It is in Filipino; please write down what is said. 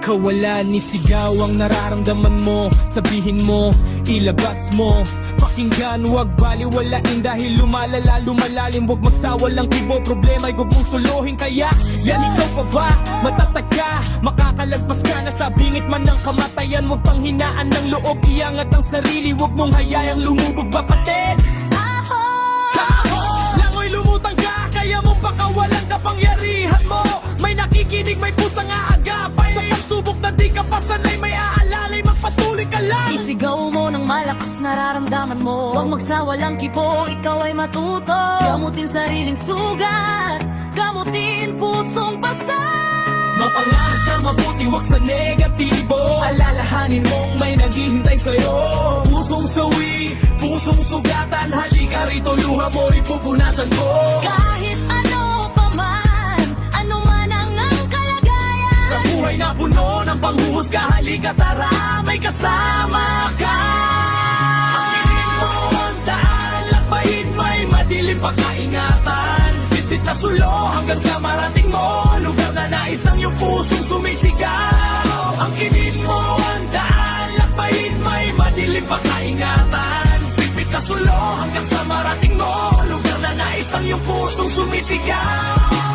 kawalan, isigaw ang nararamdaman mo. Sabihin mo, ilabas mo. Pakinggan, wag baliwalain dahil lumalala, lumalalim. Wag magsawalang kibo, problema'y huwag mong suluhin. Kaya, yan ikaw pa ba? Matatag ka, makakalagpas ka na sa bingit man ng kamatayan. Wag pang hinaan ng loob, iangat ang sarili. Wag mong hayayang lumubog bapatid. Langoy lumutang ka, kaya mong pakawalan kapangyarihan mo. May nakikinig, may pusang aagapay. Sa pagsubok na di ka pa sanay, may aalalay, magpatuloy ka lang. Isigaw mo ng malakas nararamdaman mo. Huwag magsawalang kibo, ikaw ay matuto. Gamutin sariling sugat, gamutin pusong basa. Mapangarap sa mabuti, wag sa negatibo. Alalahanin mong may naghihintay sa'yo. Pusong sawi, pusong sugatan. Halika rito, luha mo, ipupunasan ko. Kahit ano pa man, ano man ang kalagayan. Sa buhay na puno ng panghuhusga, halika tara, may kasama ka. Akinin mo ang daan, lakbayin may madilim pagkaingatan. Bitbit na sulo hanggang sa marating mo, lugar na nais ng iyong pusong sumisigaw. Angkinin mo ang daan, lakbayin may madilim pagkaingatan. Bitbit na sulo hanggang sa marating mo, lugar na nais ng iyong pusong sumisigaw.